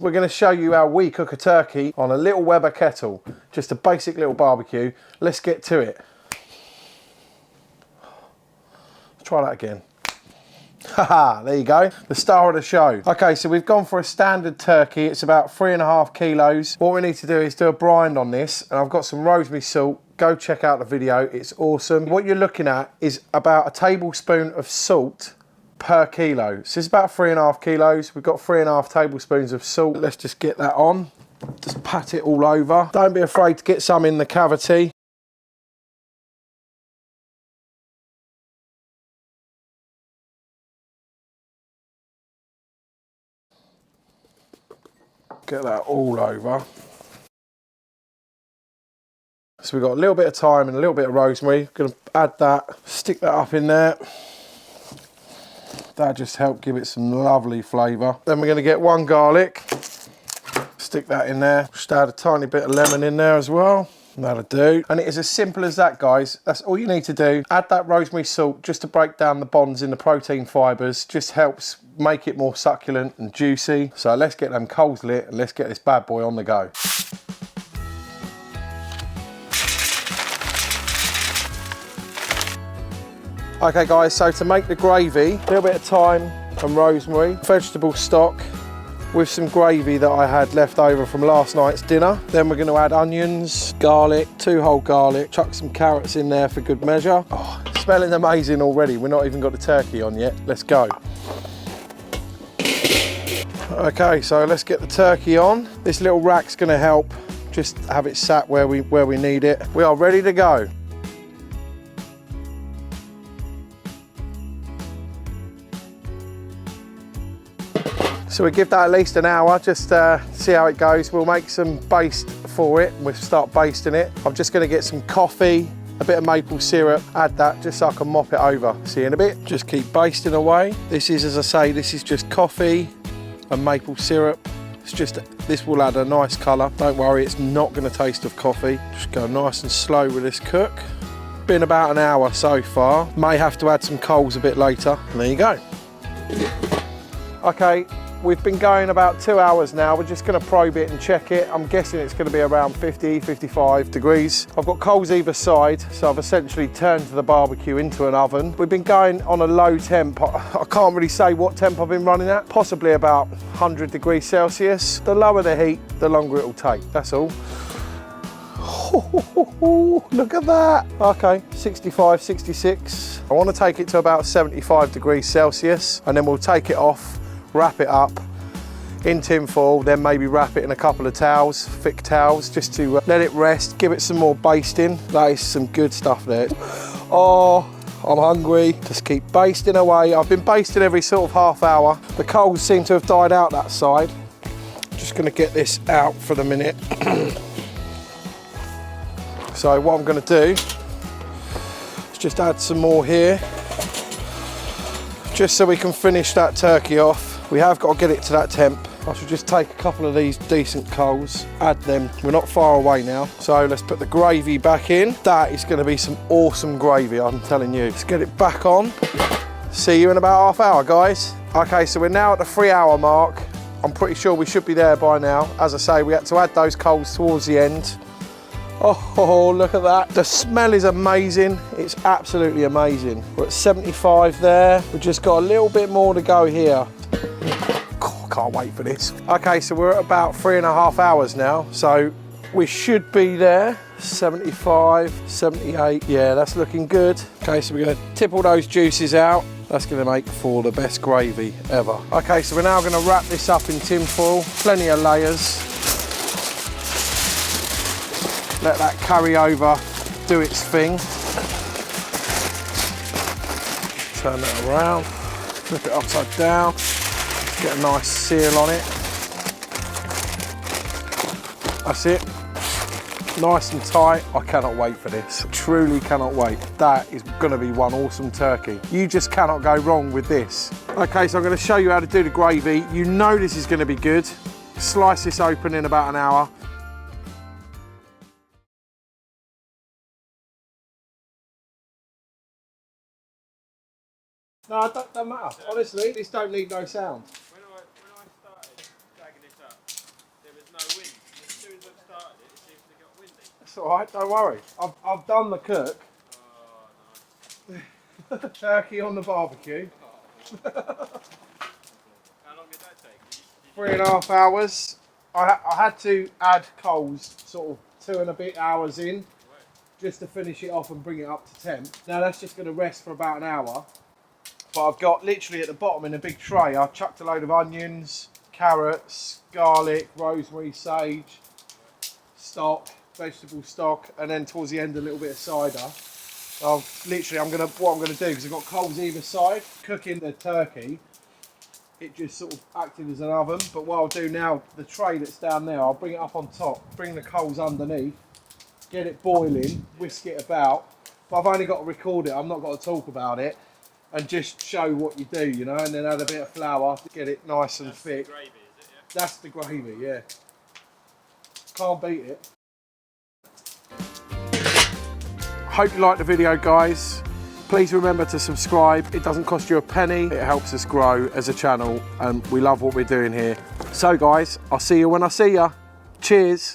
We're going to show you how we cook a turkey on a little Weber kettle. Just a basic little barbecue. Let's get to it. Let's try that again. Haha, there you go. The star of the show. Okay, so we've gone for a standard turkey. It's about 3.5 kilos. What we need to do is do a brine on this. And I've got some rosemary salt. Go check out the video. It's awesome. What you're looking at is about a tablespoon of salt per kilo. So it's about 3.5 kilos. We've got 3.5 tablespoons of salt. Let's just get that on. Just pat it all over. Don't be afraid to get some in the cavity. Get that all over. So we've got a little bit of thyme and a little bit of rosemary. Going to add that, stick that up in there. That just helped give it some lovely flavour. Then we're going to get 1 garlic. Stick that in there. Just add a tiny bit of lemon in there as well. That'll do. And it is as simple as that, guys. That's all you need to do. Add that rosemary salt just to break down the bonds in the protein fibres. Just helps make it more succulent and juicy. So let's get them coals lit and let's get this bad boy on the go. Okay guys, so to make the gravy, a little bit of thyme and rosemary, vegetable stock with some gravy that I had left over from last night's dinner. Then we're going to add onions, garlic, 2 whole garlic, chuck some carrots in there for good measure. Oh, smelling amazing already. We've not even got the turkey on yet. Let's go. Okay, so let's get the turkey on. This little rack's going to help just have it sat where we need it. We are ready to go. So we give that at least an hour, just see how it goes. We'll make some baste for it and we'll start basting it. I'm just going to get some coffee, a bit of maple syrup, add that just so I can mop it over. See you in a bit. Just keep basting away. This is, as I say, this is just coffee and maple syrup. It's just, this will add a nice colour. Don't worry, it's not going to taste of coffee. Just go nice and slow with this cook. Been about an hour so far. May have to add some coals a bit later. And there you go. Okay. We've been going about 2 hours now. We're just going to probe it and check it. I'm guessing it's going to be around 50, 55 degrees. I've got coals either side, so I've essentially turned the barbecue into an oven. We've been going on a low temp. I can't really say what temp I've been running at. Possibly about 100 degrees Celsius. The lower the heat, the longer it will take. That's all. Look at that. Okay, 65, 66. I want to take it to about 75 degrees Celsius, and then we'll take it off, wrap it up in tin foil, then maybe wrap it in a couple of towels, thick towels, just to let it rest, give it some more basting. That is some good stuff there. Oh, I'm hungry. Just keep basting away. I've been basting every sort of half hour. The coals seem to have died out that side. Just gonna get this out for the minute. So what I'm gonna do is just add some more here, just so we can finish that turkey off. We have got to get it to that temp. I should just take a couple of these decent coals, add them. We're not far away now. So let's put the gravy back in. That is going to be some awesome gravy, I'm telling you. Let's get it back on. See you in about half hour, guys. Okay, so we're now at the 3 hour mark. I'm pretty sure we should be there by now. As I say, we had to add those coals towards the end. Oh, look at that. The smell is amazing. It's absolutely amazing. We're at 75 there. We've just got a little bit more to go here. Oh, can't wait for this. Okay, so we're at about 3.5 hours now. So we should be there. 75, 78. Yeah, that's looking good. Okay, so we're going to tip all those juices out. That's going to make for the best gravy ever. Okay, so we're now going to wrap this up in tin foil. Plenty of layers. Let that carry over, do its thing. Turn that around, flip it upside down, get a nice seal on it. That's it. Nice and tight. I cannot wait for this. Truly cannot wait. That is going to be one awesome turkey. You just cannot go wrong with this. Okay, so I'm going to show you how to do the gravy. You know this is going to be good. Slice this open in about an hour. No, it doesn't matter. Honestly, this don't need no sound. When I started dragging this up, there was no wind. As soon as I've started it, it seems to get windy. That's all right, don't worry. I've done the cook. Oh, nice. Turkey on the barbecue. How long did that take? 3.5 hours. I had to add coals sort of 2 and a bit hours in just to finish it off and bring it up to temp. Now that's just going to rest for about an hour. But I've got literally at the bottom in a big tray, I've chucked a load of onions, carrots, garlic, rosemary, sage, stock, vegetable stock, and then towards the end a little bit of cider. What I'm gonna do, because I've got coals either side, cooking the turkey. It just sort of acted as an oven, but what I'll do now, the tray that's down there, I'll bring it up on top, bring the coals underneath, get it boiling, whisk it about. But I've only got to record it, I've not got to talk about it, and just show what you do, you know, and then add a bit of flour to get it nice and thick. Gravy, is it? Yeah. That's the gravy, yeah. Can't beat it. Hope you liked the video, guys. Please remember to subscribe. It doesn't cost you a penny. It helps us grow as a channel, and we love what we're doing here. So guys, I'll see you when I see ya. Cheers.